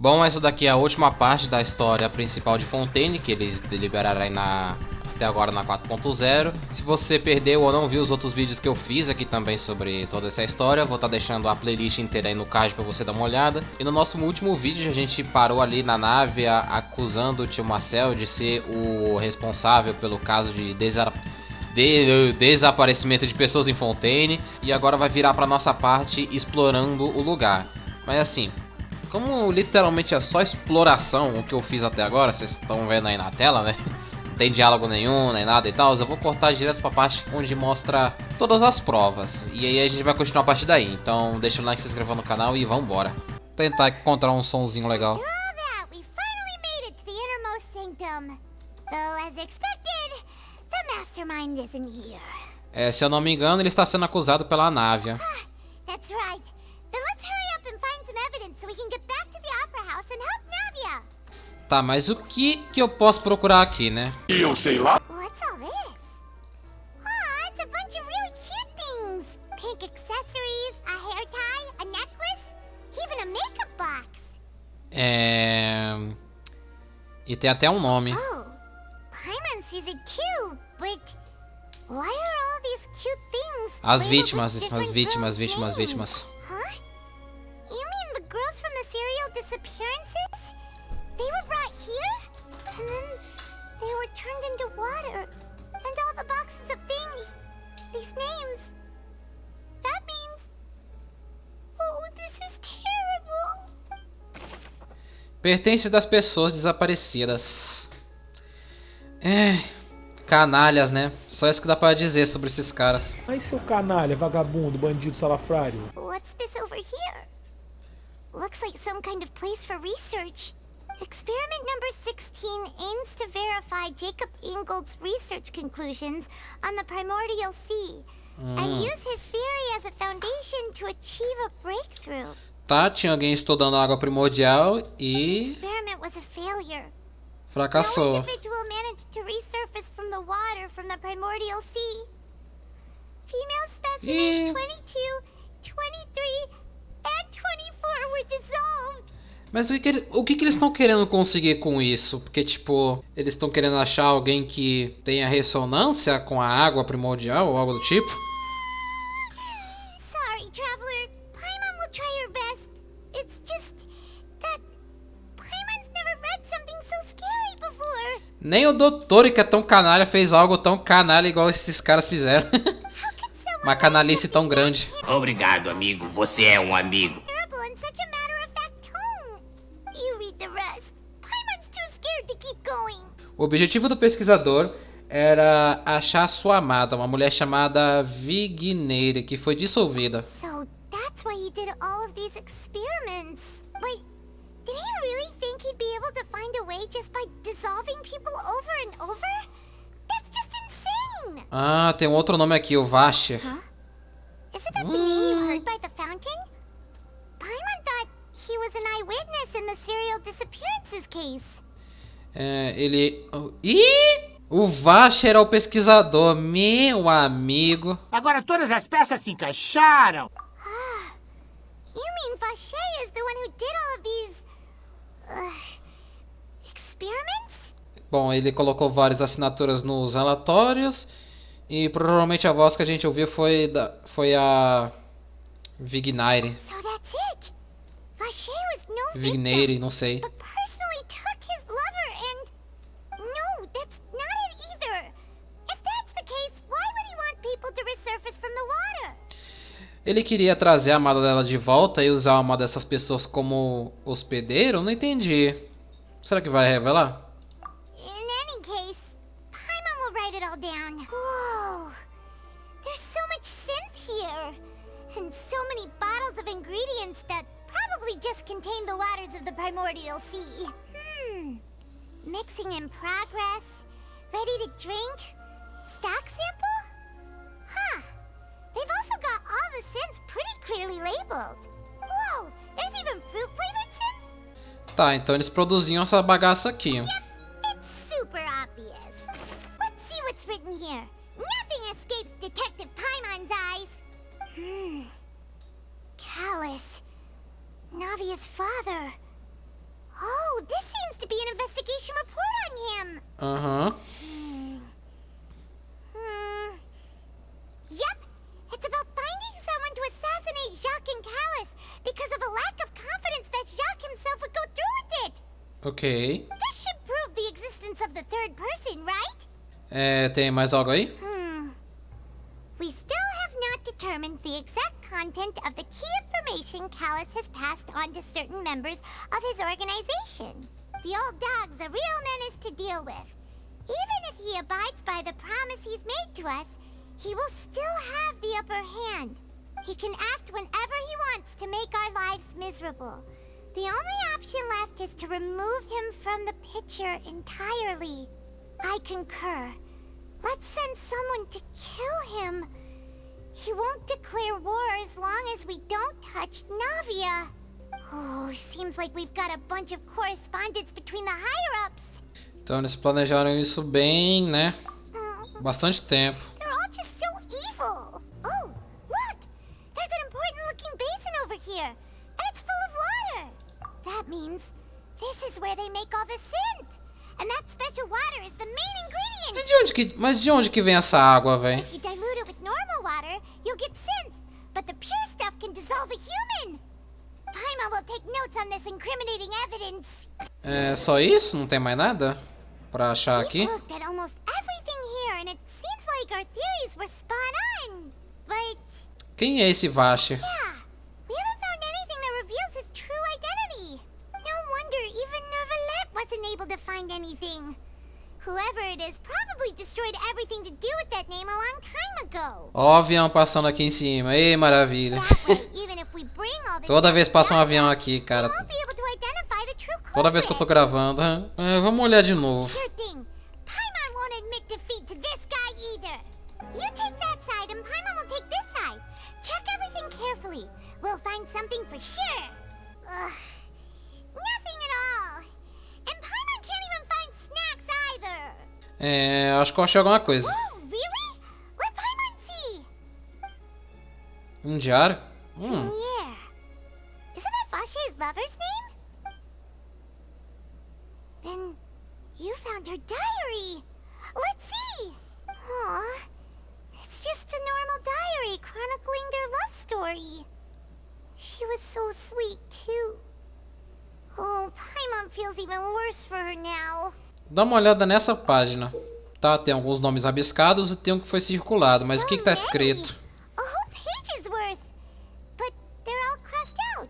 Bom, essa daqui é a última parte da história principal de Fontaine, que eles deliberaram aí até agora na 4.0. Se você perdeu ou não viu os outros vídeos que eu fiz aqui também sobre toda essa história, vou estar deixando a playlist inteira aí no card para você dar uma olhada. E no nosso último vídeo a gente parou ali na nave acusando o tio Marcel de ser o responsável pelo caso de desaparecimento de pessoas em Fontaine. E agora vai virar para nossa parte explorando o lugar. Mas assim, como literalmente é só exploração o que eu fiz até agora, vocês estão vendo aí na tela, né? Não tem diálogo nenhum, nem nada e tal. Eu vou cortar direto pra parte onde mostra todas as provas. E aí a gente vai continuar a partir daí. Então deixa o like, se inscreva no canal e vambora. Tentar encontrar um sonzinho legal. Se eu não me engano, ele está sendo acusado pela nave. That's right. Then let's hurry up and find some evidence so we can get back to the opera house and help Navia. Tá, mas o que eu posso procurar aqui, né? Eu sei lá. What's all this? Aw, it's a bunch of really cute things. Pink accessories, a hair tie, a necklace, even a makeup box. E tem até um nome. Oh, Paimon sees it too, but why are all these cute things As labeled vítimas, with as different vítimas, girls' vítimas. names? Huh? You mean the girls from the serial disappearances? They were brought here, and then they were turned into water, and all the boxes of things, these names. That means, oh, this is terrible. Pertence das pessoas desaparecidas. Canalhas, né? Só isso que dá pra dizer sobre esses caras. Mas seu canalha, vagabundo, bandido, salafrário. What's this over here? Looks like some kind of place for research. Experiment number 16 aims to verify Jacob Ingold's research conclusions on the primordial sea and use his theory as a foundation to achieve a breakthrough. Tá, tinha alguém estudando a água primordial The e experiment was a failure. No fracassou. individual managed to resurface from the water from the primordial sea. Female specimens 22, 23, and 24 were dissolved. Mas o que eles estão querendo conseguir com isso? Porque, tipo, eles estão querendo achar alguém que tenha ressonância com a água primordial ou algo do tipo? Sorry, traveler. Paimon will try her best. It's just that Paimon's never read something so scary before. Nem o doutor, que é tão canalha, fez algo tão canalha igual esses caras fizeram. How could someone Uma canalice tão grande. Obrigado, amigo. Você é um amigo. terrible in such a matter-of-fact tone? You read the rest. Paimon's too scared to keep going. O objetivo do pesquisador era achar sua amada, uma mulher chamada Vigneire, que foi dissolvida. So that's why he did all of these experiments. Wait, did he really think he'd be able to find a way just by dissolving people over and over? That's just insane! Ah, tem um outro nome aqui, o Vasher. Huh? Isn't that the name you heard by the fountain? Paimon thought he was an eyewitness in the serial disappearances case. O Vasher é o pesquisador, meu amigo. Agora todas as peças se encaixaram. You mean Vacher is the one who did all of these... experiments? Bom, ele colocou várias assinaturas nos relatórios e provavelmente a voz que a gente ouviu foi a Vigneire. So that's it! Vacher was no Vigneire, victim, não sei. but personally took his lover and... No, that's not it either! If that's the case, why would he want people to resurface from the water? Ele queria trazer a amada dela de volta e usar uma dessas pessoas como hospedeiro? Não entendi. Será que vai revelar? In any case, Paimon will write it all down. Whoa! There's so much synth here! And so many bottles of ingredients that probably just contain the waters of the primordial sea. Mixing in progress. Ready to drink? Stock sample? Huh. They've also got all the synth pretty clearly labeled. Whoa! There's even fruit-flavored synth? Tá, então eles produziam essa bagaça aqui. It's super obvious. Let's see what's written here. Nothing escapes Detective Paimon's eyes. Callus. Navia's father. Aham. Yep, it's about finding someone to assassinate Jacques and Callus because of a lack of confidence that Jacques himself would go through with it. Ok. This should prove the existence of the third person, right? Tem mais algo aí? We still have not determined the exact content of the key information Callus has passed on to certain members of his organization. The old dog's a real menace to deal with. Even if he abides by the promise he's made to us, he will still have the upper hand. He can act whenever he wants to make our lives miserable. The only option left is to remove him from the picture entirely. I concur. Let's send someone to kill him. He won't declare war as long as we don't touch Navia. Oh, seems like we've got a bunch of correspondence between the higher-ups. Então eles planejaram isso bem, né? Bastante tempo. They're all just so evil. Oh, look! There's an important-looking basin over here, and it's full of water. That means this is where they make all the synth. And that special water is the main ingredient. Mas de onde que vem essa água, velho? If you dilute it with normal water, you'll get synth. But the pure stuff can dissolve a human. Paimon will take notes on this incriminating evidence. É só isso? Não tem mais nada pra achar aqui? We've looked at almost everything here, and it seems like our theories were spot on. But Quem é esse Vache? yeah, we haven't found anything that reveals his true identity. No wonder even Neuvillette wasn't able to find anything. Whoever it is probably destroyed everything to do with that name a long time ago. Ó o avião passando aqui em cima. Ei, maravilha. That way, even if we bring all this Toda vez passa um back, avião aqui, we cara. won't be able to identify the true Toda vez que eu tô culprit. gravando. Vamos olhar de novo. Sure thing. Paimon won't admit defeat to this guy either. You take that side and Paimon will take this side. Check everything carefully. We'll find something for sure. Ugh. Nothing at all. And Paimon can't even find snacks either. Acho que eu achei alguma coisa. Oh, really? Let Paimon see. Diário? Yeah. Isn't that Vache's lover's name? Then you found her diary. Let's see. Aw. It's just a normal diary chronicling their love story. She was so sweet, too. Oh, Paimon feels even worse for her now. Dá uma olhada nessa página. Tá, tem alguns nomes rabiscados e tem um que foi circulado. Mas o que tá escrito? A whole page's worth. But they're all crossed out.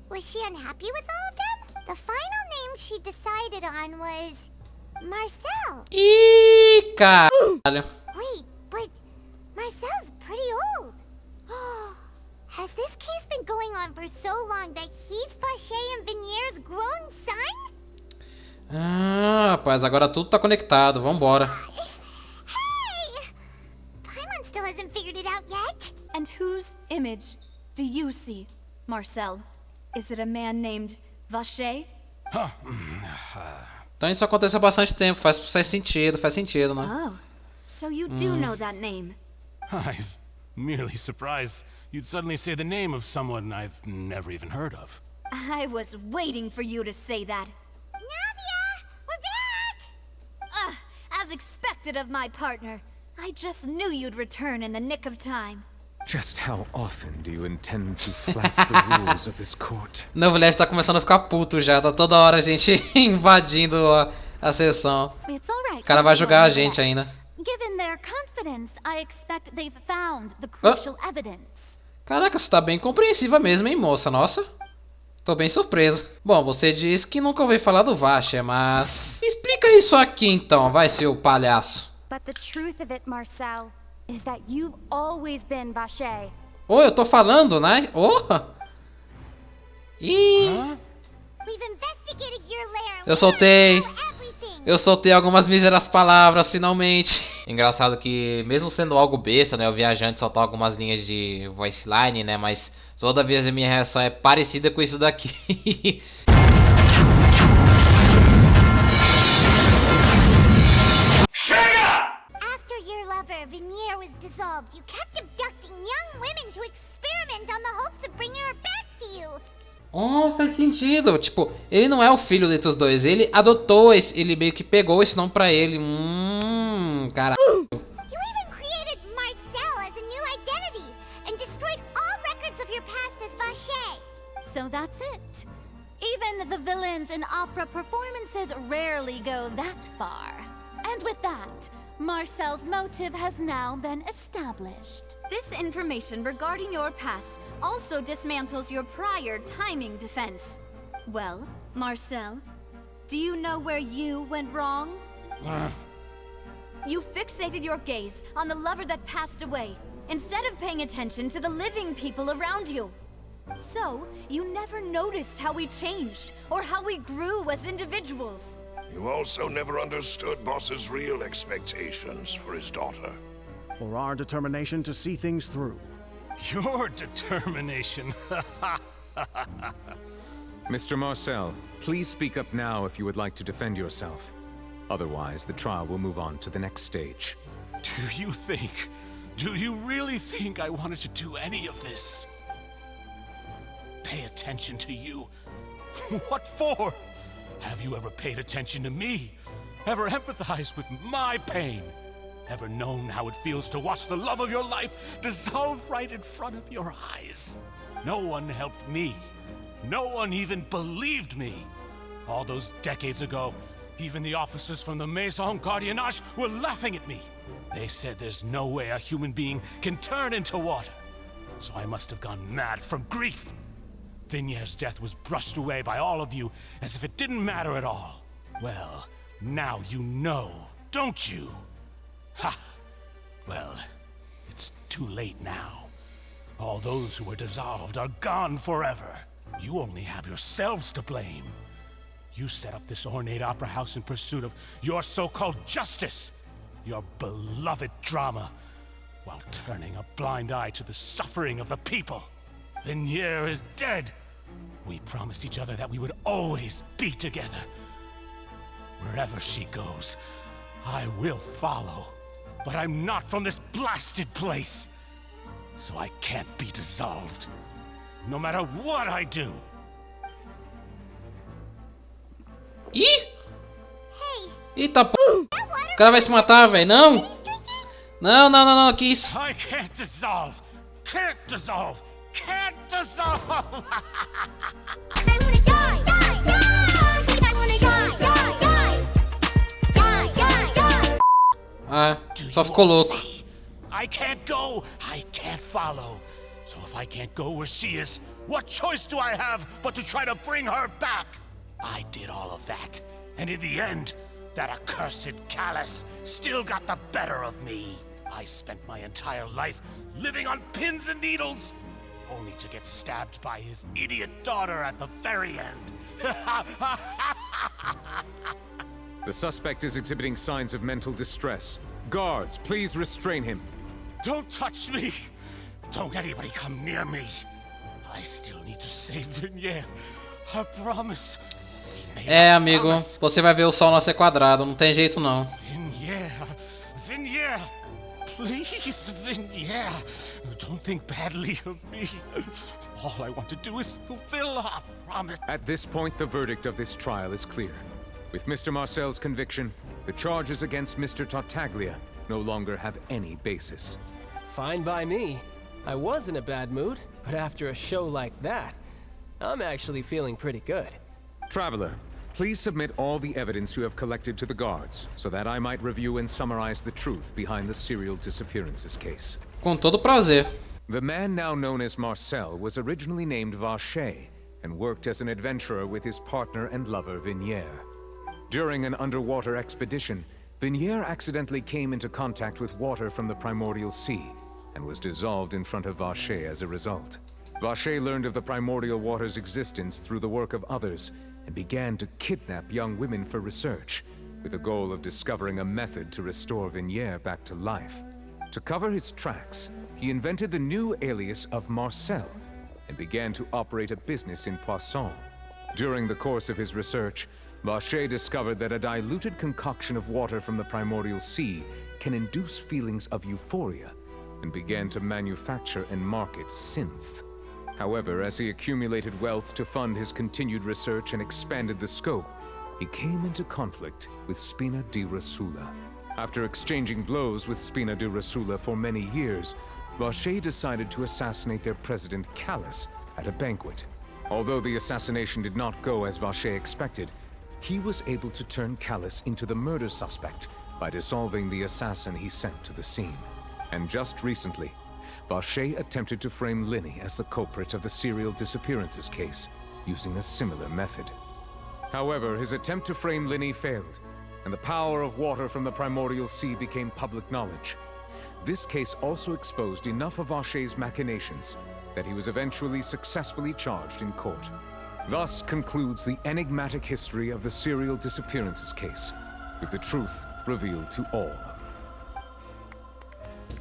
Was she unhappy with all of them? The final name she decided on was Marcel. Ih, caralho. Wait, but Marcel's pretty old. Has this case been going on for so long that he's Vache and Venier's grown son? Ah, rapaz, agora tudo tá conectado. Vambora. Hey! Paimon still hasn't figured it out yet. And whose image do you see, Marcel? Is it a man named Vache? Então isso aconteceu há bastante tempo. Faz sentido, né? Oh, so you do know that name. I'm merely surprised you'd suddenly say the name of someone I've never even heard of. I was waiting for you to say that. Navia! We're back! As expected of my partner. I just knew you'd return in the nick of time. Just how often do you intend to flap the rules of this court? Neuvillette tá começando a ficar puto já. Tá toda hora a gente invadindo a sessão. It's all right. O cara vai Miss julgar a Wang, gente ainda. Given their confidence, I expect they've found the crucial evidence. Caraca, você tá bem compreensiva mesmo, hein, moça? Nossa. Tô bem surpreso. Bom, você disse que nunca ouviu falar do Vache, mas... Explica isso aqui então, vai, seu palhaço. But the truth of it, Marcel, is that you've always been Vache. Ô, eu tô falando, né? Ô! Ih! We've investigated your lair. Eu soltei. We know everything. Eu soltei algumas míseras palavras, finalmente. Engraçado que, mesmo sendo algo besta, né? O viajante soltar algumas linhas de voice line, né? Mas toda vez a minha reação é parecida com isso daqui. After your lover, Venier, was dissolved, you kept abducting young women to experiment on the hopes of bringing her back to you. Oh, faz sentido. Tipo, ele não é o filho dentre os dois. Ele adotou esse... Ele meio que pegou esse nome pra ele. Caralho. You even created Marcel as a new identity and destroyed all records of your past as Vache. So that's it. Even the villains in opera performances rarely go that far. And with that, Marcel's motive has now been established. This information regarding your past also dismantles your prior timing defense. Well, Marcel, do you know where you went wrong? You fixated your gaze on the lover that passed away, instead of paying attention to the living people around you. So, you never noticed how we changed, or how we grew as individuals. You also never understood Boss's real expectations for his daughter. Or our determination to see things through. Your determination. Mr. Marcel, please speak up now if you would like to defend yourself. Otherwise, the trial will move on to the next stage. Do you really think I wanted to do any of this? Pay attention to you? What for? Have you ever paid attention to me? Ever empathized with my pain? Ever known how it feels to watch the love of your life dissolve right in front of your eyes? No one helped me. No one even believed me. All those decades ago, even the officers from the Maison Gardiennage were laughing at me. They said there's no way a human being can turn into water. So I must have gone mad from grief. Vignère's death was brushed away by all of you as if it didn't matter at all. Well, now you know, don't you? Ha! Well, it's too late now. All those who were dissolved are gone forever. You only have yourselves to blame. You set up this ornate opera house in pursuit of your so-called justice, your beloved drama, while turning a blind eye to the suffering of the people. Vignère is dead. We promised each other that we would always be together. Wherever she goes, I will follow. But I'm not from this blasted place. So I can't be dissolved. No matter what I do. Ih! Eita p... O cara vai se matar, velho. Não! Não, que isso? I can't dissolve. Can't dissolve. Can't dissolve. I wanna die, die, die! I wanna die, die, die! Die, die, die! Ah, só ficou louco. I can't go. I can't follow. So if I can't go where she is, what choice do I have but to try to bring her back? I did all of that, and in the end, that accursed callous still got the better of me. I spent my entire life living on pins and needles, only to get stabbed by his idiot daughter at the very end. The suspect is exhibiting signs of mental distress. Guards, please restrain him. Don't touch me! Don't anybody come near me. I still need to save Vignère. I promise. É, amigo, você vai ver o sol nascer quadrado, não tem jeito não. Vignère, please, Vignère, don't think badly of me. All I want to do is fulfill our promise. At this point, the verdict of this trial is clear. With Mr. Marcel's conviction, the charges against Mr. Tartaglia no longer have any basis. Fine by me. I was in a bad mood, but after a show like that, I'm actually feeling pretty good. Traveler, please submit all the evidence you have collected to the guards, so that I might review and summarize the truth behind the serial disappearances case. Com todo prazer. The man now known as Marcel was originally named Vache, and worked as an adventurer with his partner and lover Vignère. During an underwater expedition, Vignère accidentally came into contact with water from the primordial sea, and was dissolved in front of Vache as a result. Vache learned of the primordial water's existence through the work of others, and began to kidnap young women for research, with the goal of discovering a method to restore Vignère back to life. To cover his tracks, he invented the new alias of Marcel, and began to operate a business in Poisson. During the course of his research, Vache discovered that a diluted concoction of water from the primordial sea can induce feelings of euphoria, and began to manufacture and market synth. However, as he accumulated wealth to fund his continued research and expanded the scope, he came into conflict with Spina di Rosula. After exchanging blows with Spina di Rosula for many years, Vache decided to assassinate their president Callus at a banquet. Although the assassination did not go as Vache expected, he was able to turn Callus into the murder suspect by dissolving the assassin he sent to the scene. And just recently, Vache attempted to frame Linny as the culprit of the serial disappearances case, using a similar method. However, his attempt to frame Linny failed, and the power of water from the primordial sea became public knowledge. This case also exposed enough of Vache's machinations that he was eventually successfully charged in court. Thus concludes the enigmatic history of the serial disappearances case, with the truth revealed to all.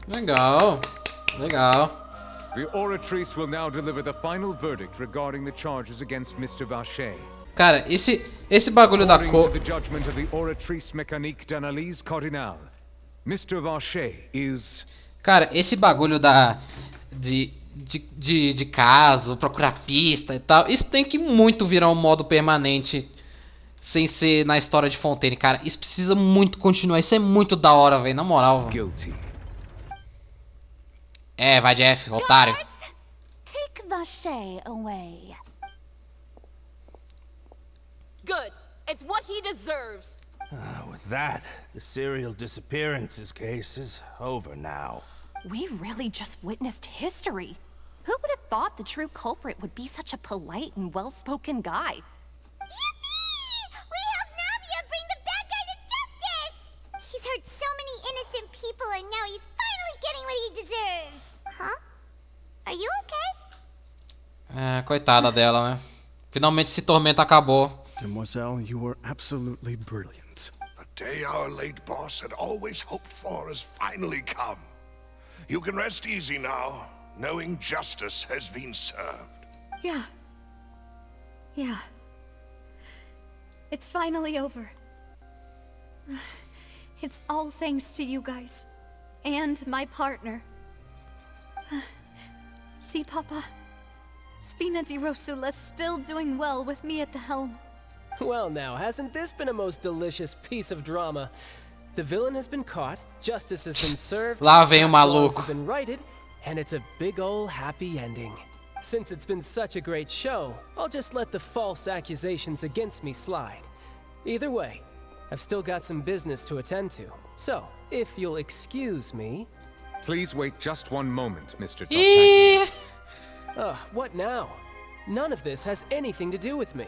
Legal. Legal. The Oratrice will now deliver the final verdict regarding the charges against Mr. Vache. Cara, esse bagulho da According cor... to the judgment of the Oratrice Mécanique d'Analyse Cardinal, Mr. Vache is... Cara, esse bagulho de caso, procurar pista e tal, isso tem que muito virar um modo permanente sem ser na história de Fontaine, cara. Isso precisa muito continuar, isso é muito da hora, velho, na moral. Guilty. É, vai Jeff, otário. Take Vache away. Good. It's what he deserves. With that, the serial disappearances case is over now. We really just witnessed history. Who would have thought the true culprit would be such a polite and well-spoken guy? Yippee! We helped Navia bring the bad guy to justice! He's hurt so many innocent people and now he's finally getting what he deserves. Huh? Are you okay? É, coitada dela, né? Finalmente esse tormento acabou. Demoiselle, you were absolutely brilliant. The day our late boss had always hoped for has finally come. You can rest easy now, knowing justice has been served. Yeah. Yeah. It's finally over. It's all thanks to you guys. And my partner. See, Papa? Spina di Rosula's still doing well with me at the helm. Well now, hasn't this been a most delicious piece of drama? The villain has been caught, justice has been served, Lá vem o past wrongs maluco. have been righted, and it's a big ol' happy ending. Since it's been such a great show, I'll just let the false accusations against me slide. Either way, I've still got some business to attend to. So, if you'll excuse me... Please wait just one moment, Mr. Tartaglia. Ugh, what now? None of this has anything to do with me.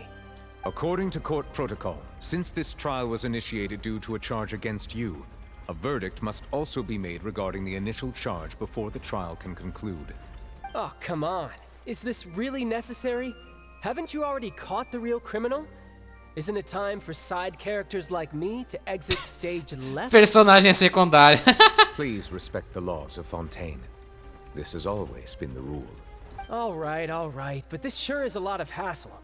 According to court protocol, since this trial was initiated due to a charge against you, a verdict must also be made regarding the initial charge before the trial can conclude. Oh, come on. Is this really necessary? Haven't you already caught the real criminal? Isn't it time for side characters like me to exit stage left? Personagem secundário. Please respect the laws of Fontaine. This has always been the rule. All right, but this sure is a lot of hassle.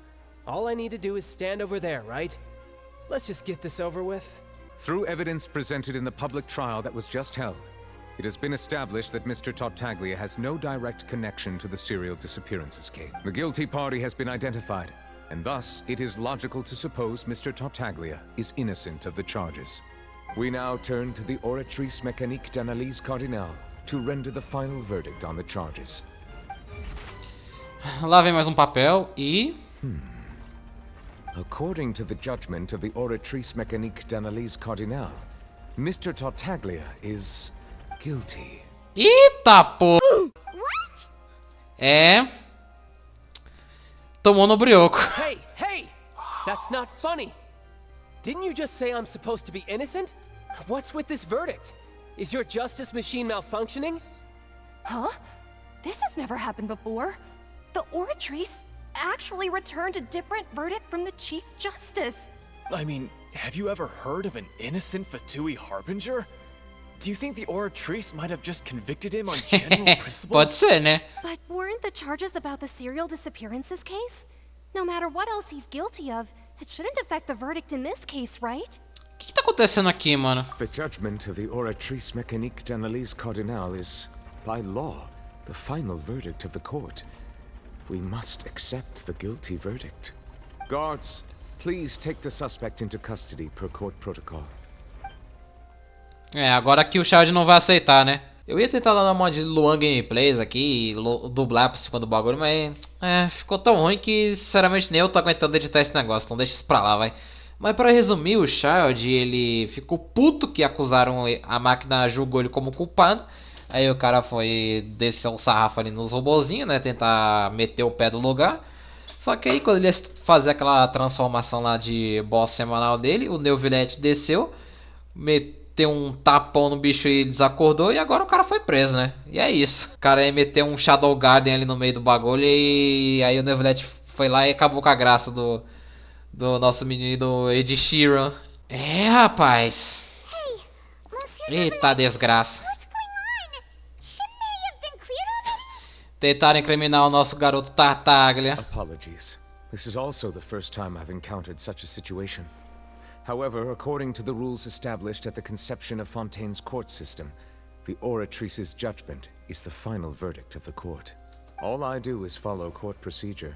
All I need to do is stand over there, right? Let's just get this over with. Through evidence presented in the public trial that was just held, it has been established that Mr. Tartaglia has no direct connection to the serial disappearances case. The guilty party has been identified, and thus it is logical to suppose Mr. Tartaglia is innocent of the charges. We now turn to the Oratrice Mécanique d'Analyse Cardinal to render the final verdict on the charges. Lá vem mais papel e... According to the judgment of the Oratrice Mécanique d'Analyse Cardinal, Mr. Tartaglia is guilty. Eita, pô! What? É... Tomou no brioco. Hey! That's not funny! Didn't you just say I'm supposed to be innocent? What's with this verdict? Is your justice machine malfunctioning? Huh? This has never happened before. The Oratrice actually returned a different verdict from the Chief Justice. I mean, have you ever heard of an innocent Fatui Harbinger? Do you think the Oratrice might have just convicted him on general principle? Pode ser, né? But weren't the charges about the serial disappearances case? No matter what else he's guilty of, it shouldn't affect the verdict in this case, right? O que tá acontecendo aqui, mano? The judgment of the Oratrice Mécanique d'Analyse Cardinal is, by law, the final verdict of the court. We must accept the guilty verdict. Guards, please take the suspect into custody per court protocol. Agora aqui o Child não vai aceitar, né? Eu ia tentar dar uma mod de Luan Gameplays aqui, dublar por cima do bagulho, mas ficou tão ruim que sinceramente nem eu tô aguentando editar esse negócio, então deixa isso pra lá, vai. Mas pra resumir, o Child, ele ficou puto que acusaram, a máquina julgou ele como culpado. Aí o cara foi descer um sarrafo ali nos robozinhos, né, tentar meter o pé do lugar. Só que aí quando ele ia fazer aquela transformação lá de boss semanal dele, o Neuvillette desceu, meteu um tapão no bicho e desacordou, e agora o cara foi preso, né? E é isso. O cara ia meter um Shadow Garden ali no meio do bagulho, e aí o Neuvillette foi lá e acabou com a graça do nosso menino Ed Sheeran. Rapaz. Eita desgraça. Tentaram incriminar o nosso garoto Tartaglia. Apologies. This is also the first time I've encountered such a situation. However, according to the rules established at the conception of Fontaine's court system, the Oratrice's judgment is the final verdict of the court. All I do is follow court procedure.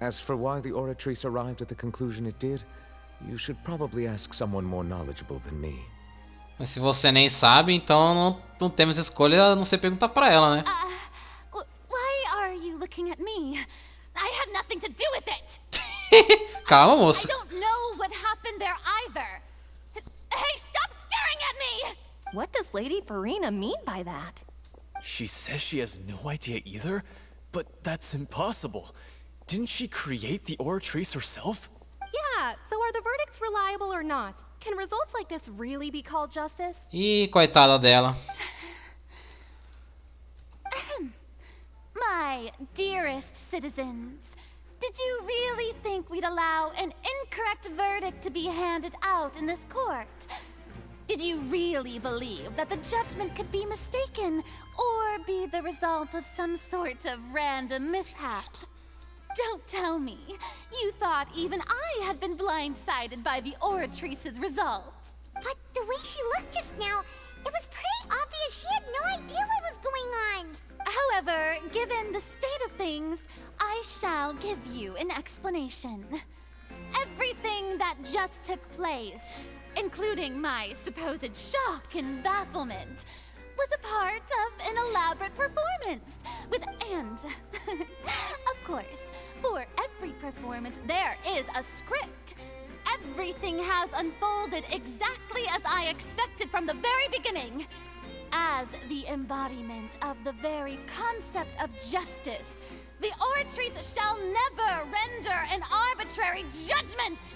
As for why the Oratrice arrived at the conclusion it did, you should probably ask someone more knowledgeable than me. Mas se você nem sabe, então não temos escolha a não ser perguntar pra ela, né? Why are you looking at me? I had nothing to do with it. Calma, moça. I don't know what happened there either. Hey, stop staring at me! What does Lady Farina mean by that? She says she has no idea either, but that's impossible. Didn't she create the Oratrice herself? Yeah, so are the verdicts reliable or not? Can results like this really be called justice? Ih, coitada dela. My dearest citizens, did you really think we'd allow an incorrect verdict to be handed out in this court? Did you really believe that the judgment could be mistaken or be the result of some sort of random mishap? Don't tell me. You thought even I had been blindsided by the Oratrice's result. But the way she looked just now, it was pretty obvious she had no idea what was going on. However, given the state of things, I shall give you an explanation. Everything that just took place, including my supposed shock and bafflement, was a part of an elaborate performance. Of course, for every performance there is a script. Everything has unfolded exactly as I expected from the very beginning. As the embodiment of the very concept of justice, the Oratrice shall never render an arbitrary judgment!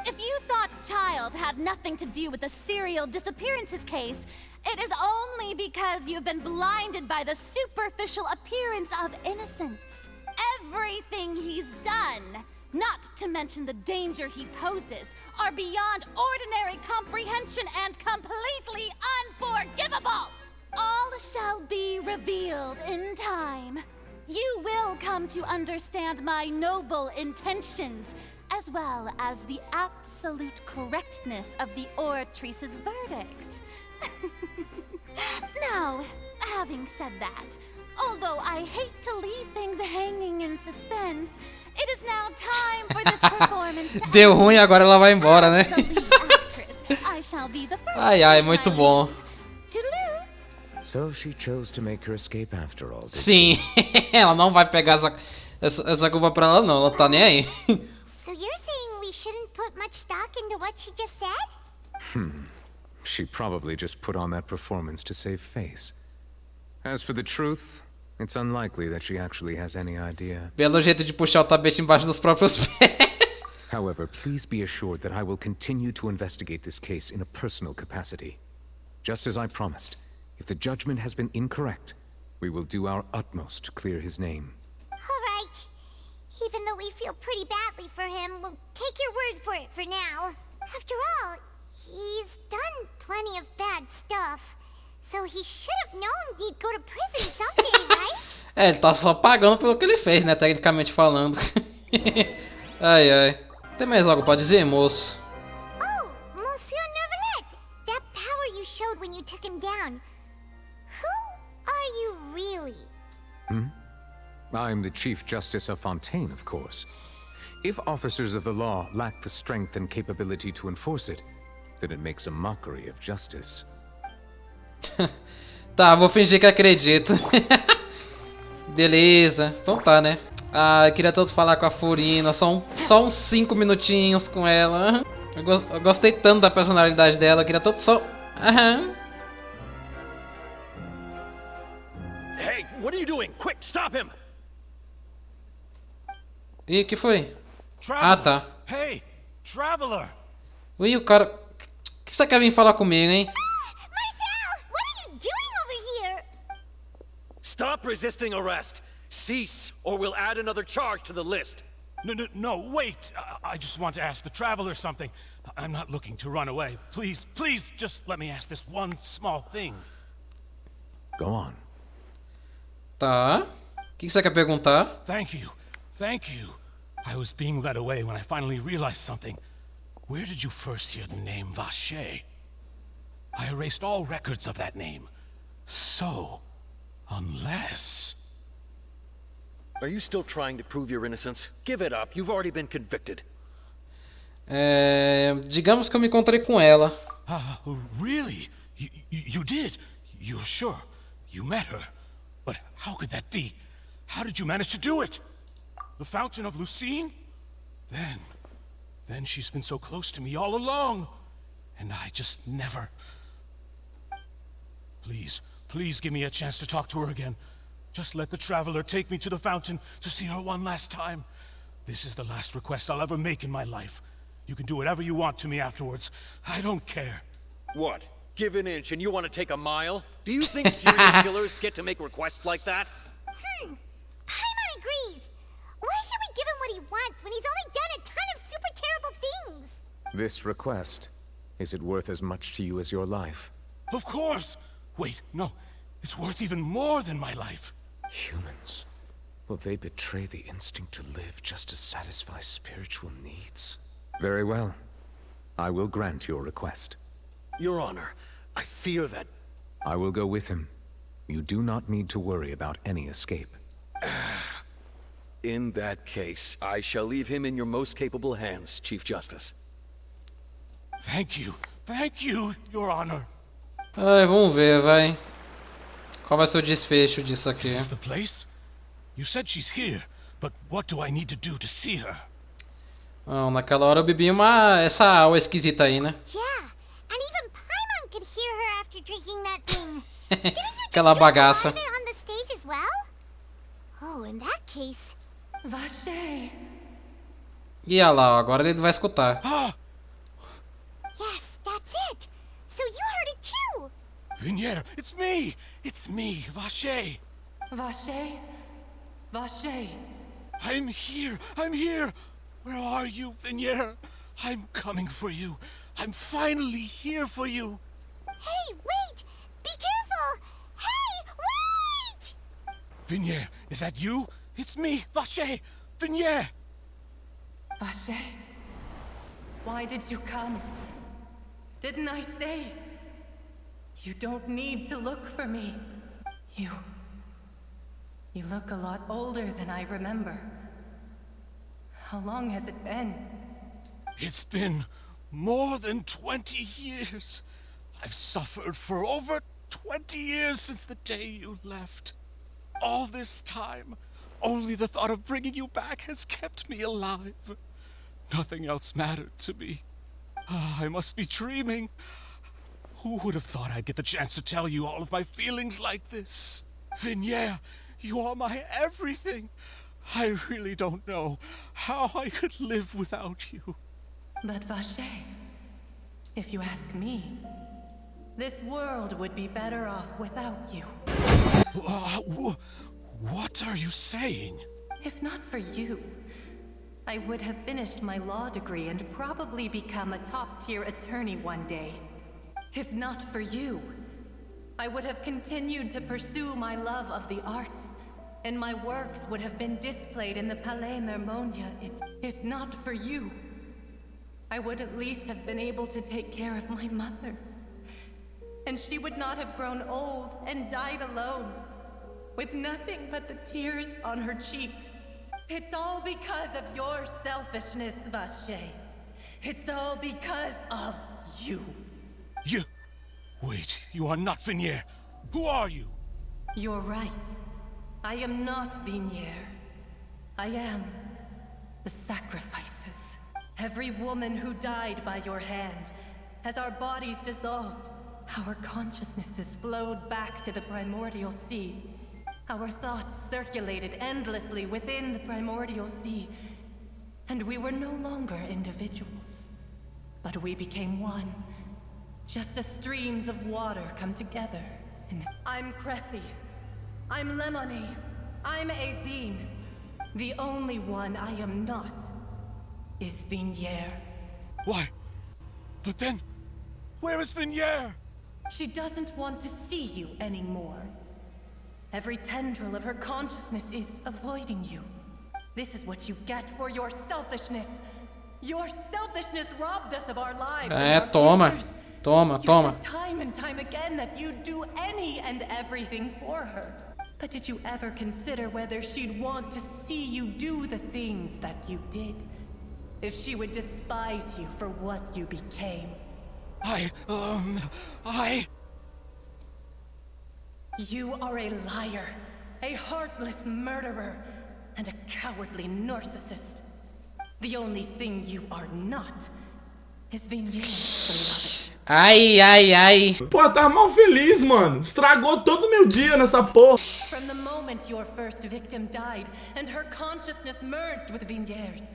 If you thought Child had nothing to do with the serial disappearances case, it is only because you've been blinded by the superficial appearance of innocence. Everything he's done, not to mention the danger he poses, are beyond ordinary comprehension and completely unforgivable! All shall be revealed in time. You will come to understand my noble intentions, as well as the absolute correctness of the Oratrice's verdict. Now, having said that, although I hate to leave things hanging in suspense, it is now time for this performance to Deu ruim, agora ela vai embora, né? I shall be the first Ai, muito bom. So she chose to make her escape after all, did Sim, ela não vai pegar essa culpa pra ela não, ela tá nem aí. So you're saying we shouldn't put much stock into what she just said? She probably just put on that performance to save face. As for the truth, it's unlikely that she actually has any idea. Belo jeito de puxar o tapete embaixo dos próprios pés. However, please be assured that I will continue to investigate this case in a personal capacity. Just as I promised, if the judgment has been incorrect, we will do our utmost to clear his name. All right. Even though we feel pretty badly for him, we'll take your word for it for now. After all, he's done plenty of bad stuff. So he should have known he'd go to prison someday, right? Ele tá só pagando pelo que ele fez, né, tecnicamente falando. Ai, ai. Tem mais algo pra dizer, moço? Oh, Monsieur Neuvillette! That power you showed when you took him down. Who are you really? I'm the Chief Justice of Fontaine, of course. If officers of the law lack the strength and capability to enforce it, then it makes a mockery of justice. Tá, vou fingir que acredito. Beleza, então tá, né? Ah, eu queria tanto falar com a Furina, só uns 5 minutinhos com ela. Eu gostei tanto da personalidade dela, eu queria tanto só... Aham. Hey, what are you doing? Quick, stop him! Ih, que foi? Traveler. Ah, tá. Hey, traveler. Ui, o cara... O que você quer vir falar comigo, hein? Marcel, what are you doing over here? Stop resisting arrest. Cease, or we'll add another charge to the list. No, wait. I just want to ask the traveler something. I'm not looking to run away. Please, just let me ask this one small thing. Go on. Tá. O que você quer perguntar? Thank you. I was being led away when I finally realized something. Where did you first hear the name Vache? I erased all records of that name. So, unless... Are you still trying to prove your innocence? Give it up. You've already been convicted. Digamos que eu me encontrei com ela. Really? You did? You're sure? You met her? But how could that be? How did you manage to do it? The Fountain of Lucine? Then she's been so close to me all along. And I just never... Please give me a chance to talk to her again. Just let the traveler take me to the fountain to see her one last time. This is the last request I'll ever make in my life. You can do whatever you want to me afterwards. I don't care. What? Give an inch and you want to take a mile? Do you think serial killers get to make requests like that? Paimon agrees. Why should we give him what he wants when he's only done a ton of super terrible things? This request, is it worth as much to you as your life? Of course! Wait, no. It's worth even more than my life. Humans. Will they betray the instinct to live just to satisfy spiritual needs? Very well. I will grant your request. Your Honor, I fear that... I will go with him. You do not need to worry about any escape. In that case, I shall leave him in your most capable hands, Chief Justice. Thank you, Your Honor. Ai, vamos ver, vai. Qual vai ser o desfecho disso aqui? Is this the place? You said she's here, but what do I need to do to see her? Não, naquela hora eu bebi essa água esquisita aí, né? Yeah, and even Paimon could hear her after drinking that thing. Didn't you just Aquela drink a lot bagaça. of it on the stage as well? Oh, in that case... Vache. E olha lá, agora ele vai escutar. Yes, that's it. So you heard it too. Vignier, it's me, Vache. Vache? Vache? I'm here. Where are you, Vignier? I'm coming for you. I'm finally here for you. Hey, wait! Be careful! Hey, wait! Vignier, is that you? It's me, Vache. Vignier. Vache? Why did you come? Didn't I say? You don't need to look for me. You look a lot older than I remember. How long has it been? It's been more than 20 years. I've suffered for over 20 years since the day you left. All this time, only the thought of bringing you back has kept me alive. Nothing else mattered to me. I must be dreaming. Who would have thought I'd get the chance to tell you all of my feelings like this? Vignier, you are my everything. I really don't know how I could live without you. But Vache, if you ask me, this world would be better off without you. What are you saying? If not for you, I would have finished my law degree and probably become a top-tier attorney one day. If not for you, I would have continued to pursue my love of the arts, and my works would have been displayed in the Palais Mermonia. If not for you, I would at least have been able to take care of my mother. And she would not have grown old and died alone. with nothing but the tears on her cheeks. It's all because of your selfishness, Vache. It's all because of you. You... Wait, you are not Vignier. Who are you? You're right. I am not Vignier. I am the sacrifices. Every woman who died by your hand, as our bodies dissolved, our consciousnesses flowed back to the primordial sea. Our thoughts circulated endlessly within the primordial sea, and we were no longer individuals, but we became one, just as streams of water come together. I'm Cressy. I'm Lemony. I'm Azine. The only one I am not is Vignier. Why? But then, where is Vignier? She doesn't want to see you anymore. Every tendril of her consciousness is avoiding you. This is what you get for your selfishness. Your selfishness robbed us of our lives and our toma. futures. Toma. You said time and time again that you'd do any and everything for her. But did you ever consider whether she'd want to see you do the things that you did? If she would despise you for what you became? You are a liar, a heartless murderer, and a cowardly narcissist. The only thing you are not is Vignier, beloved. Ai. Pô, tá mal feliz, mano. Estragou todo meu dia nessa porra. From the moment your first victim died and her consciousness merged with Vignier's,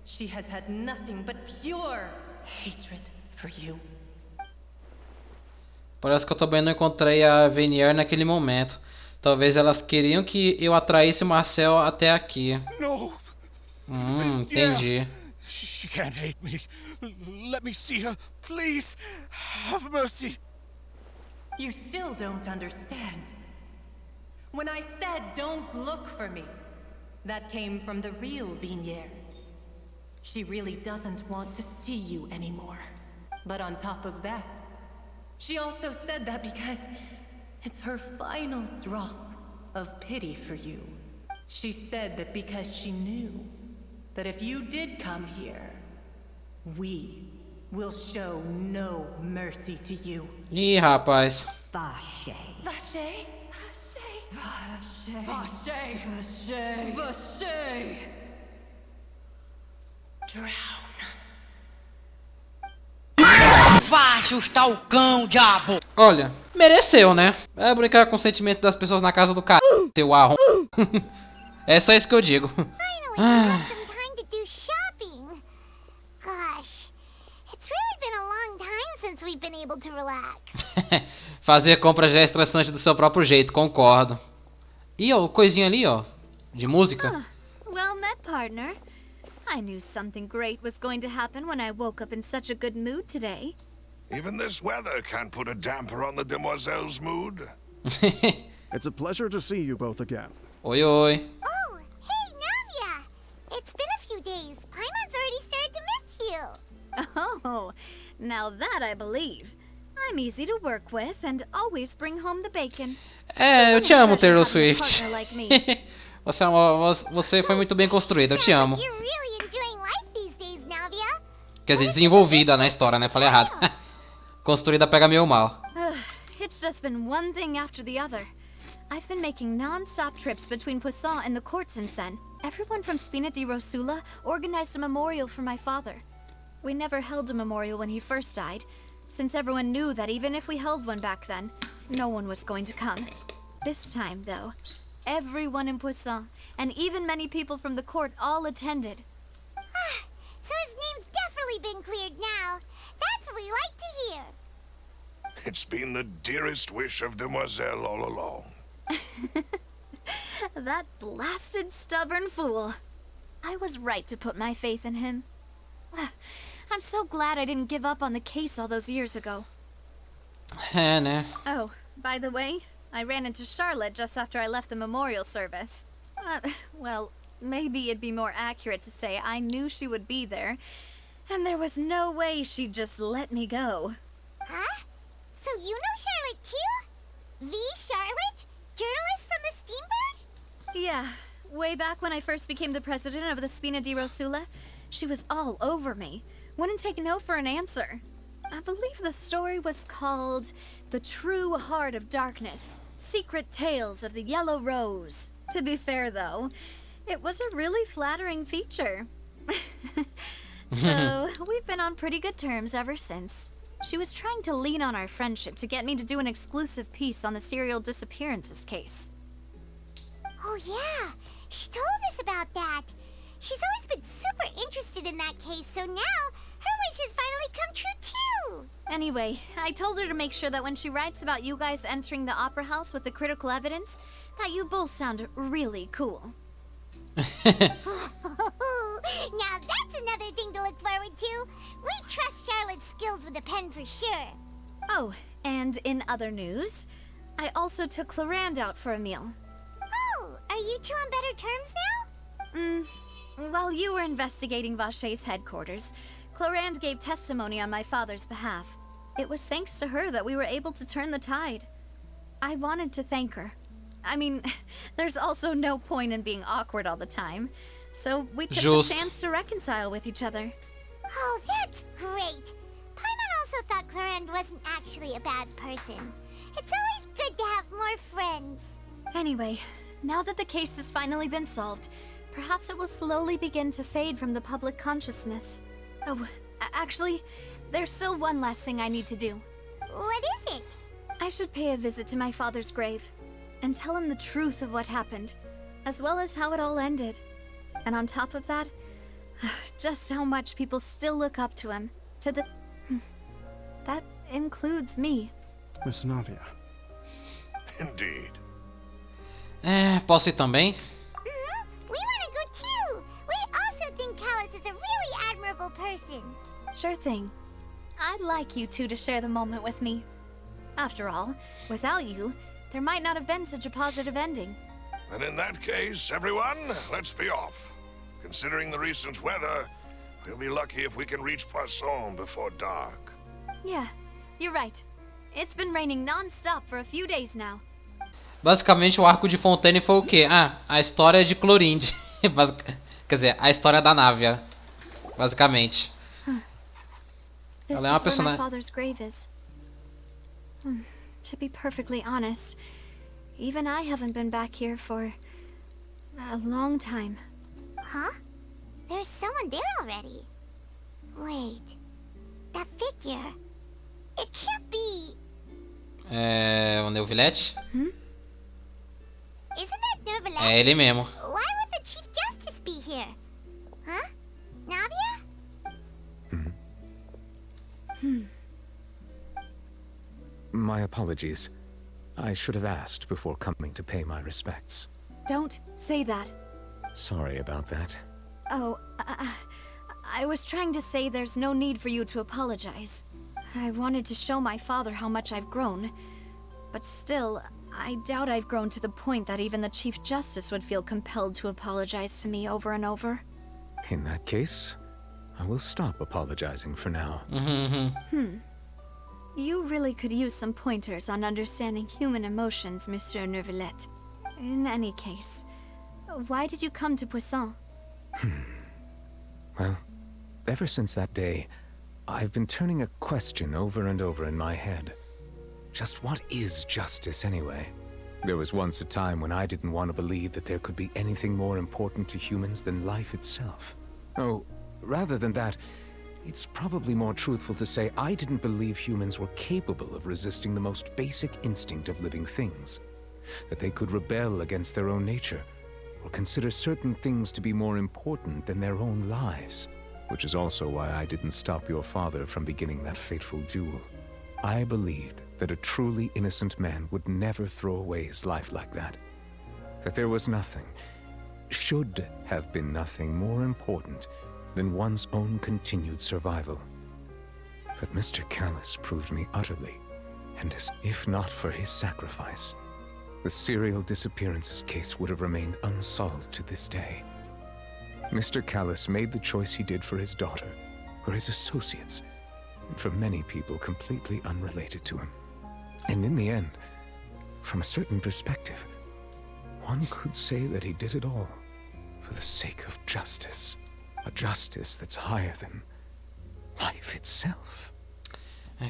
she has had nothing but pure hatred for you. Parece que eu também não encontrei a Vignier naquele momento. Talvez elas queriam que eu atraísse Marcel até aqui. Entendi. She can't hate me. Let me see her, please. Have mercy. You still don't understand. When I said don't look for me, that came from the real Vignier. She really doesn't want to see you anymore. But on top of that, she also said that because it's her final drop of pity for you. She said that because she knew that if you did come here, we will show no mercy to you. Ih, rapaz. Vache. Vache. Vache. Vache. Vache. Vache. Drown. Vá assustar o cão, diabo! Olha, mereceu, né? É brincar com o sentimento das pessoas na casa do cara, seu arrom. É só isso que eu digo. Fazer compra já é estressante do seu próprio jeito, concordo. E ó, coisinha ali, ó, de música. Well met, partner. I knew something great was going to happen when I woke up in such a good mood today. Even this weather can't put a damper on the demoiselle's mood. It's a pleasure to see you both again. Oi, oi. Oh, hey, Navia! It's been a few days. Paimon's already started to miss you. Oh, now that I believe. I'm easy to work with and always bring home the bacon. É, eu te amo, Taylor Swift. Você foi muito bem construída, eu te amo. Quer dizer, desenvolvida na história, né? Falei errado. Construída pega meio mal. It's just been one thing after the other. I've been making non-stop trips between Poisson and the courts in Sen. Everyone from Spina di Rosula organized a memorial for my father. We never held a memorial when he first died, since everyone knew that even if we held one back then, no one was going to come. This time, though, everyone in Poisson, and even many people from the court, all attended. So his name's definitely been cleared now. That's what we like to hear. It's been the dearest wish of Demoiselle all along. That blasted stubborn fool. I was right to put my faith in him. I'm so glad I didn't give up on the case all those years ago. É, né? Oh, by the way, I ran into Charlotte just after I left the memorial service. Well, maybe it'd be more accurate to say I knew she would be there, and there was no way she'd just let me go. Huh? So you know Charlotte too? The Charlotte? Journalist from the Steam Yeah, way back when I first became the president of the Spina di Rosula, she was all over me. Wouldn't take no for an answer. I believe the story was called The True Heart of Darkness, Secret Tales of the Yellow Rose. To be fair, though, it was a really flattering feature. So, we've been on pretty good terms ever since. She was trying to lean on our friendship to get me to do an exclusive piece on the serial disappearances case. Oh yeah, she told us about that. She's always been super interested in that case, so now her wishes finally come true too. Anyway, I told her to make sure that when she writes about you guys entering the opera house with the critical evidence, that you both sound really cool. Now that's another thing to look forward to. We trust Charlotte's skills with a pen for sure. Oh, and in other news, I also took Clarande out for a meal. Oh, are you two on better terms now? While you were investigating Vache's headquarters, Clarande gave testimony on my father's behalf. It was thanks to her that we were able to turn the tide. I wanted to thank her. I mean, there's also no point in being awkward all the time, so we took the chance to reconcile with each other. Oh, that's great. Paimon also thought Clarande wasn't actually a bad person. It's always good to have more friends. Anyway, now that the case has finally been solved, perhaps it will slowly begin to fade from the public consciousness. Oh, actually, there's still one last thing I need to do. What is it? I should pay a visit to my father's grave and tell him the truth of what happened, as well as how it all ended. And on top of that, just how much people still look up to him. That includes me. Miss Navia. Indeed. Posso ir também? We want to go too. We also think Callus is a really admirable person. Sure thing. I'd like you two to share the moment with me. After all, without you, there might not have been such a positive ending. And in that case, everyone, let's be off. Considering the recent weather, we'll be lucky if we can reach Poisson before dark. Yeah, you're right. It's been raining non-stop for a few days now. Basicamente, o arco de Fontaine foi o quê? Ah, a história de Clorinde. Quer dizer, a história da Návia. Basicamente. This Ela é uma is where my personagem. father's grave is. To be perfectly honest, even I haven't been back here for a long time. Huh? There's someone there already. Wait. That figure. It can't be. O Neuvilete? Isn't that Nervalette? É ele mesmo. Why would the Chief Justice be here? Huh? Navia? My apologies. I should have asked before coming to pay my respects. Don't say that. Sorry about that. Oh, I was trying to say there's no need for you to apologize. I wanted to show my father how much I've grown. But still, I doubt I've grown to the point that even the Chief Justice would feel compelled to apologize to me over and over. In that case, I will stop apologizing for now. You really could use some pointers on understanding human emotions, Monsieur Nervalette. In any case, why did you come to Poisson? Well, ever since that day, I've been turning a question over and over in my head. Just what is justice anyway? There was once a time when I didn't want to believe that there could be anything more important to humans than life itself. Oh, rather than that, it's probably more truthful to say I didn't believe humans were capable of resisting the most basic instinct of living things. That they could rebel against their own nature, or consider certain things to be more important than their own lives. Which is also why I didn't stop your father from beginning that fateful duel. I believed that a truly innocent man would never throw away his life like that. That there was nothing, should have been nothing more important than one's own continued survival. But Mr. Callus proved me utterly, and if not for his sacrifice, the serial disappearances case would have remained unsolved to this day. Mr. Callus made the choice he did for his daughter, for his associates, and for many people completely unrelated to him. And in the end, from a certain perspective, One could say that he did it all for the sake of justice. A justice that's higher than life itself.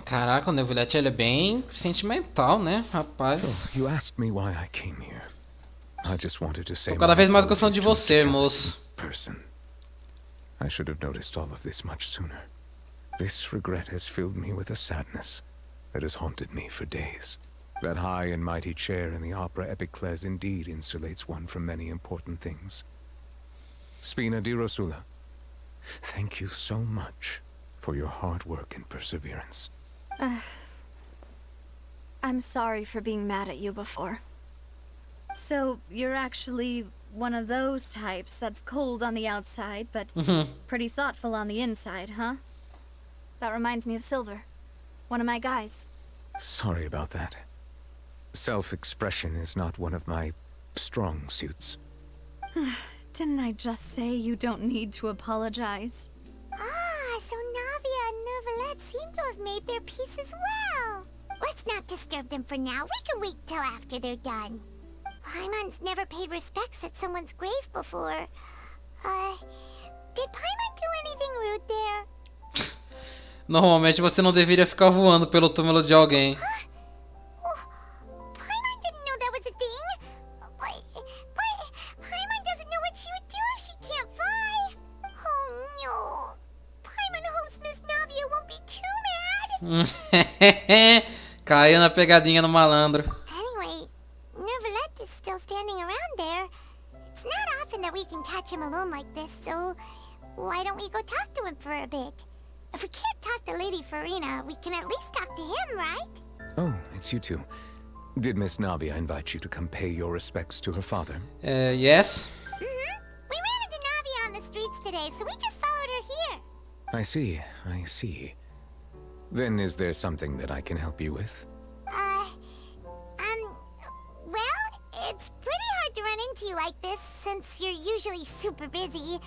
Caraca, o Neuvillette ele é bem sentimental, né, rapaz? So, you asked me why I came here. I just wanted to say Tô cada vez mais gostando apologies de to Mr. você, Keller's moço. person. I should have noticed all of this much sooner. This regret has filled me with a sadness that has haunted me for days. That high and mighty chair in the opera Epicles indeed insulates one from many important things. Spina di Rosula, thank you so much for your hard work and perseverance. I'm sorry for being mad at you before. So, you're actually one of those types that's cold on the outside, but pretty thoughtful on the inside, huh? That reminds me of Silver, one of my guys. Sorry about that. Self-expression is not one of my strong suits. Didn't I just say you don't need to apologize? Ah, so Navia and Neuvillette seem to have made their peace as well. Let's not disturb them for now. We can wait till after they're done. Paimon's never paid respects at someone's grave before. Did Paimon do anything rude there? Normalmente você não deveria ficar voando pelo túmulo de alguém. Paimon didn't know that was a thing. But Paimon doesn't know what she would do if she can't fly. Oh no. Paimon hopes Miss Navia won't be too mad. Caiu na pegadinha no malandro. Anyway, Neuvillette is still standing around there. It's not often that we can catch him alone like this, so why don't we go talk to him for a bit? If we can't talk to Lady Farina, we can at least talk to him, right? Oh, it's you two. Did Miss Navia invite you to come pay your respects to her father? Yes. We ran into Navia on the streets today, so we just followed her here. I see. Then is there something that I can help you with? Well, it's pretty hard to run into you like this, since you're usually super busy.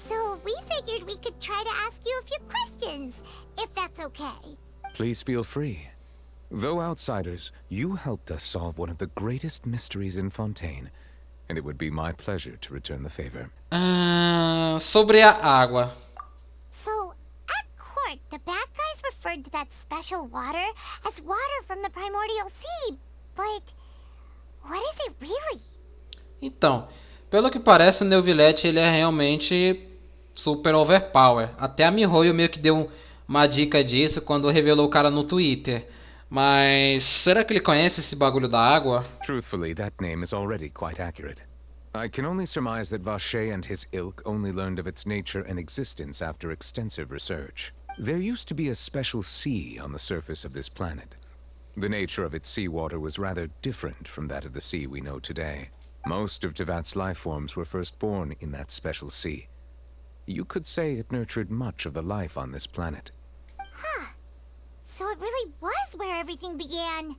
So we figured we could try to ask you a few questions, if that's okay. Please feel free. Though outsiders, you helped us solve one of the greatest mysteries in Fontaine, and it would be my pleasure to return the favor. Sobre a água. So, at court, the bad guys referred to that special water as water from the primordial sea, but what is it really? Então, pelo que parece, o Neuvillette ele é realmente super overpower. Até a Mihoyo meio que deu uma dica disso quando revelou o cara no Twitter. Mas será que ele conhece esse bagulho da água? Truthfully, that name is already quite accurate. I can only surmise that Vacher and his ilk only learned of its nature and existence after extensive research. There used to be a special sea on the surface of this planet. The nature of its seawater was rather different from that of the sea we know today. Most of Tevat's life forms were first born in that special sea. You could say it nurtured much of the life on this planet. Huh. So it really was where everything began.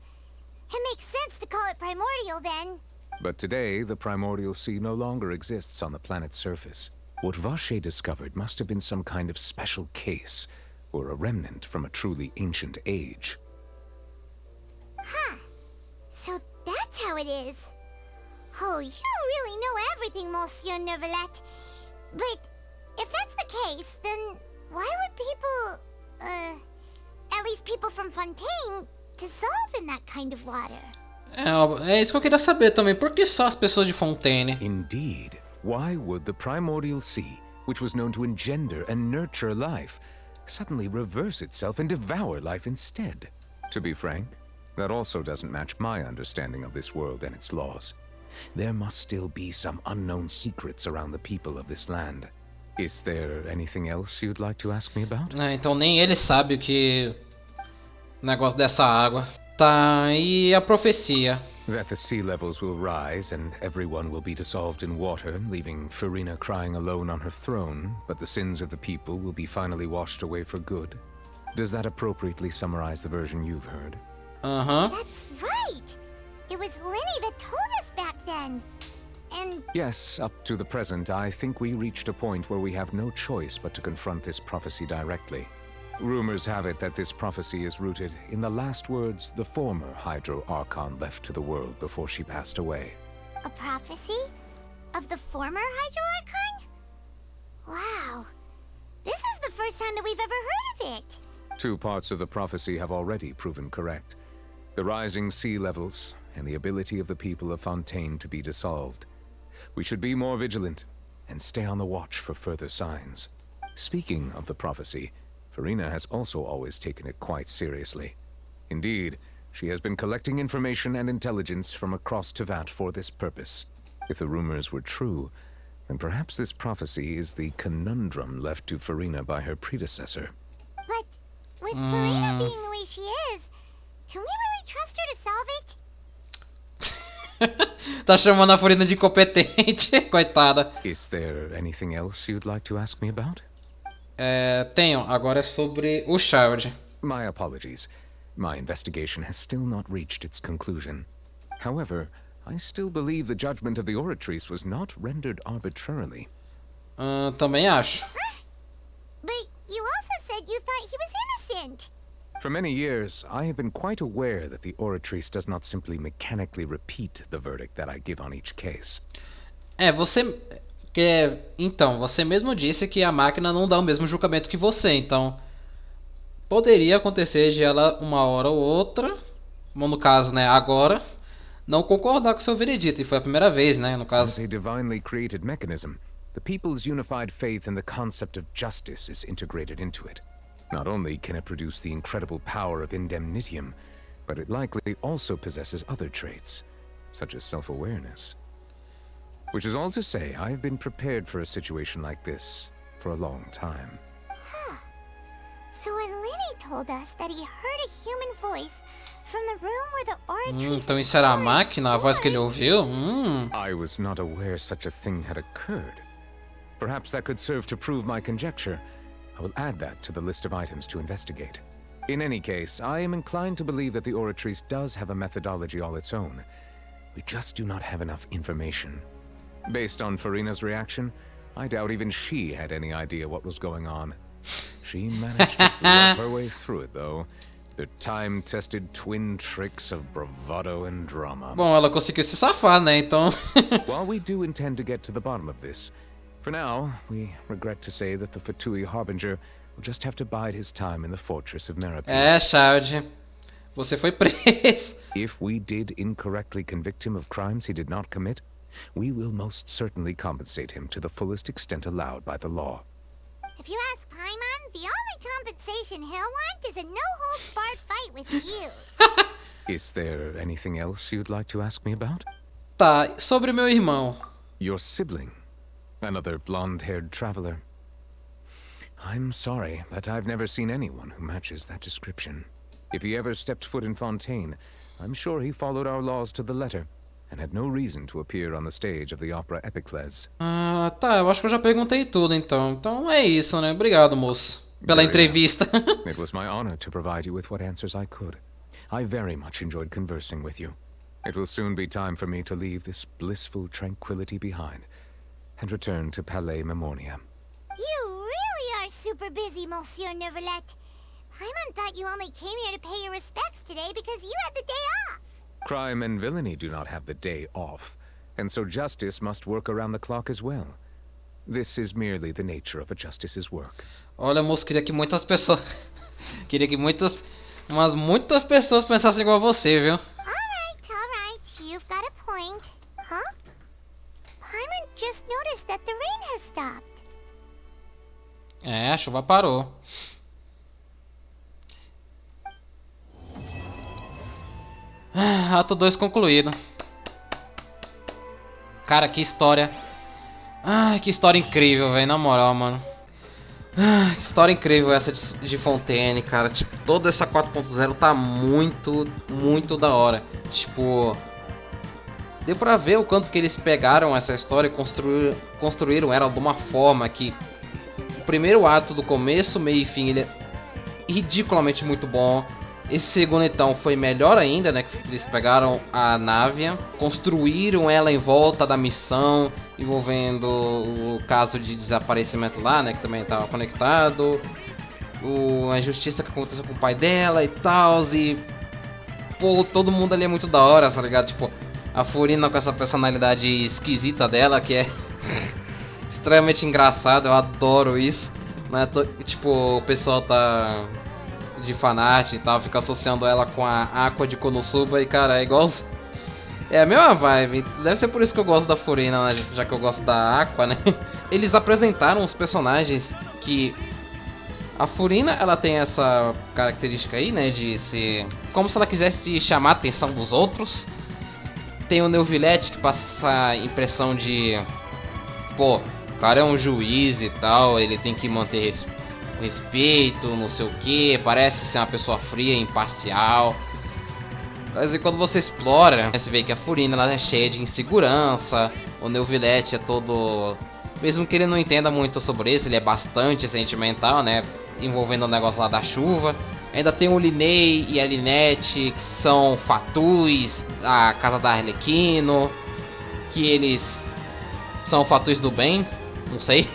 It makes sense to call it primordial then. But today, the primordial sea no longer exists on the planet's surface. What Vacher discovered must have been some kind of special case, or a remnant from a truly ancient age. Huh. So that's how it is. Oh, you really know everything, Monsieur Neuvillette. But if that's the case, then why would people, at least people from Fontaine, dissolve in that kind of water? É isso que eu queria saber também. Por que só as pessoas de Fontaine? Indeed. Why would the primordial sea, which was known to engender and nurture life, suddenly reverse itself and devour life instead? To be frank, that also doesn't match my understanding of this world and its laws. There must still be some unknown secrets around the people of this land. Is there anything else you'd like to ask me about? Então nem ele sabe o que... o negócio dessa água. Tá, e a profecia? That the sea levels will rise and everyone will be dissolved in water, leaving Farina crying alone on her throne, but the sins of the people will be finally washed away for good. Does that appropriately summarize the version you've heard? That's right! It was Linny that told us back then. And... Yes, up to the present, I think we reached a point where we have no choice but to confront this prophecy directly. Rumors have it that this prophecy is rooted in the last words the former Hydro Archon left to the world before she passed away. A prophecy? Of the former Hydro Archon? Wow. This is the first time that we've ever heard of it. 2 parts of the prophecy have already proven correct. The rising sea levels, and the ability of the people of Fontaine to be dissolved. We should be more vigilant, and stay on the watch for further signs. Speaking of the prophecy, Farina has also always taken it quite seriously. Indeed, she has been collecting information and intelligence from across Tevat for this purpose. If the rumors were true, then perhaps this prophecy is the conundrum left to Farina by her predecessor. But with Farina being the way she is, can we really trust her to solve it? Tá chamando a Farina de incompetente, coitada. Is there anything else you'd like to ask me about? Tenho. Agora é sobre o Child. My apologies. My investigation has still not reached its conclusion. However, I still believe the judgment of the Oratrice was not rendered arbitrarily. Também acho. But you also said you thought he was innocent. For many years, I have been quite aware that the Oratrice does not simply mechanically repeat the verdict that I give on each case. Então, você mesmo disse que a máquina não dá o mesmo julgamento que você, então poderia acontecer de ela uma hora ou outra, como no caso, né, agora, não concordar com seu veredito, e foi a primeira vez, né, no caso. As a divinely created mechanism, the people's unified faith in the concept of justice is integrated into it. Not only can it produce the incredible power of indemnitium, but it likely also possesses other traits, such as self-awareness. Which is all to say, I have been prepared for a situation like this for a long time. So when Lenny told us that he heard a human voice from the room where the Oratrice Então isso era a máquina, a voz que ele ouviu? I was not aware such a thing had occurred. Perhaps that could serve to prove my conjecture. I will add that to the list of items to investigate. In any case, I am inclined to believe that the Oratrice does have a methodology all its own. We just do not have enough information. Based on Farina's reaction, I doubt even she had any idea what was going on. She managed to bluff her way through it, though. The time-tested twin tricks of bravado and drama. Bom, ela conseguiu se safar, né? Então. While we do intend to get to the bottom of this, for now, we regret to say that the Fatui Harbinger will just have to bide his time in the fortress of Merapia. Child, você foi preso. If we did incorrectly convict him of crimes he did not commit, we will most certainly compensate him to the fullest extent allowed by the law. If you ask Paimon, the only compensation he'll want is a no-holds-barred fight with you. Is there anything else you'd like to ask me about? Tá, sobre meu irmão. Your sibling. Another blonde-haired traveler. I'm sorry, but I've never seen anyone who matches that description. If he ever stepped foot in Fontaine, I'm sure he followed our laws to the letter, and had no reason to appear on the stage of the opera Epicles. Tá, eu acho que eu já perguntei tudo, então. Então é isso, né? Obrigado, moço, pela entrevista. It was my honor to provide you with what answers I could. I very much enjoyed conversing with you. It will soon be time for me to leave this blissful tranquility behind, and return to Palais Memornia. You really are super busy, Monsieur Neuvillette. Paimon thought you only came here to pay your respects today because you had the day off. Crime and villainy do not have the day off, and so justice must work around the clock as well. This is merely the nature of a justice's work. Olha, moço, queria que muitas pessoas... queria que muitas pessoas pensassem igual a você, viu? Alright. You've got a point. Huh? Paimon just noticed that the rain has stopped. A chuva parou. Ato 2 concluído. Cara, que história. Que história incrível, velho. Na moral, mano. Que história incrível essa de Fontaine, cara. Tipo, toda essa 4.0 tá muito da hora. Tipo, deu pra ver o quanto que eles pegaram essa história e construíram ela de uma forma que o primeiro ato do começo, meio e fim, ele é ridiculamente muito bom. Esse segundo, então, foi melhor ainda, né? Que eles pegaram a nave, construíram ela em volta da missão, envolvendo o caso de desaparecimento lá, né? Que também estava conectado. A injustiça que aconteceu com o pai dela e tal. E... pô, todo mundo ali é muito da hora, tá ligado? Tipo, A Furina com essa personalidade esquisita dela, que é extremamente engraçado, eu adoro isso. Né? Tipo, o pessoal tá de fanart e tal, fica associando ela com a Aqua de Konosuba e, cara, é igual... É a mesma vibe, deve ser por isso que eu gosto da Furina, né? Já que eu gosto da Aqua, né? Eles apresentaram os personagens que... A Furina, ela tem essa característica aí, né, de ser... Como se ela quisesse chamar a atenção dos outros. Tem o Neuvillette, que passa a impressão de... Pô, o cara é um juiz e tal, ele tem que manter respeito, não sei o que, parece ser uma pessoa fria e imparcial. Mas aí quando você explora, você vê que a Furina ela é cheia de insegurança, o Neuvillette é todo... Mesmo que ele não entenda muito sobre isso, ele é bastante sentimental, né, envolvendo o negócio lá da chuva. Ainda tem o Linnei e a Lynette, que são fatuis, a casa da Arlequino, que eles são fatuis do bem, não sei.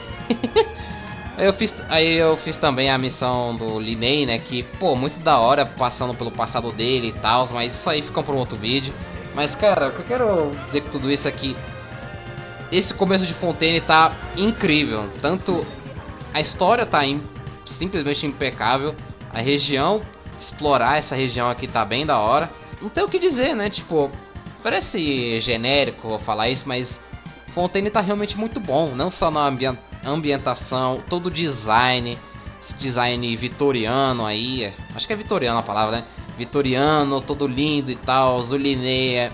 Aí eu fiz também a missão do Linnei, né, que, pô, muito da hora, passando pelo passado dele e tal, mas isso aí fica para um outro vídeo. Mas, cara, o que eu quero dizer com tudo isso é que esse começo de Fontaine tá incrível. Tanto a história tá simplesmente impecável, a região, explorar essa região aqui tá bem da hora. Não tem o que dizer, né, tipo, parece genérico falar isso, mas Fontaine tá realmente muito bom, não só na ambientação, todo o design, esse design vitoriano aí, acho que é vitoriano a palavra, né? Vitoriano, todo lindo e tal, o Linnei é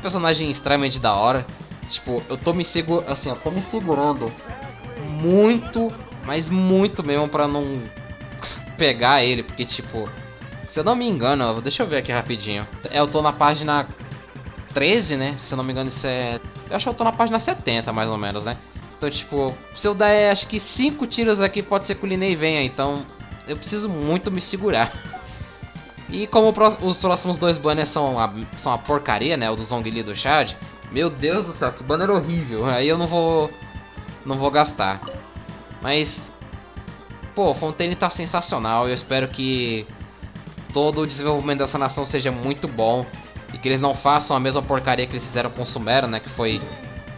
personagem extremamente da hora. Tipo, eu tô me segurando muito, mas muito mesmo pra não pegar ele, porque tipo, se eu não me engano, deixa eu ver aqui rapidinho. Eu tô na página 13, né? Se eu não me engano isso é... Eu acho que eu tô na página 70 mais ou menos, né? Então tipo, se eu der acho que 5 tiros aqui, pode ser que o Linnei venha, então eu preciso muito me segurar. E como os próximos dois banners são a porcaria, né? O do Zhongli e do Chad. Meu Deus do céu, que banner horrível. Aí eu não vou gastar. Mas, pô, Fontaine tá sensacional. Eu espero que todo o desenvolvimento dessa nação seja muito bom. E que eles não façam a mesma porcaria que eles fizeram com Sumera, né? Que foi...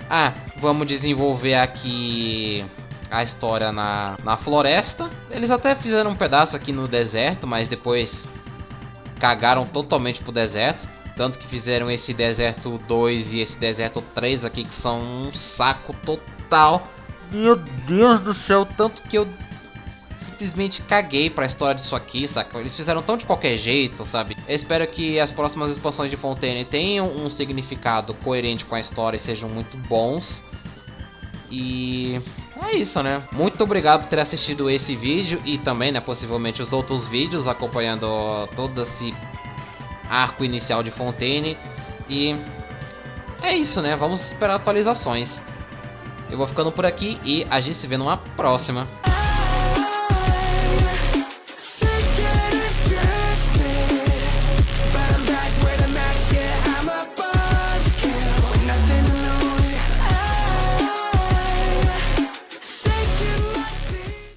Ah, vamos desenvolver aqui a história na floresta. Eles até fizeram um pedaço aqui no deserto, mas depois cagaram totalmente pro deserto. Tanto que fizeram esse deserto 2 e esse deserto 3 aqui, que são um saco total. Meu Deus do céu, tanto que eu simplesmente caguei pra história disso aqui, saca? Eles fizeram tão de qualquer jeito, sabe? Eu espero que as próximas expansões de Fontaine tenham um significado coerente com a história e sejam muito bons. E é isso, né? Muito obrigado por ter assistido esse vídeo e também, né, possivelmente os outros vídeos acompanhando todo esse arco inicial de Fontaine. E é isso, né? Vamos esperar atualizações. Eu vou ficando por aqui e a gente se vê numa próxima.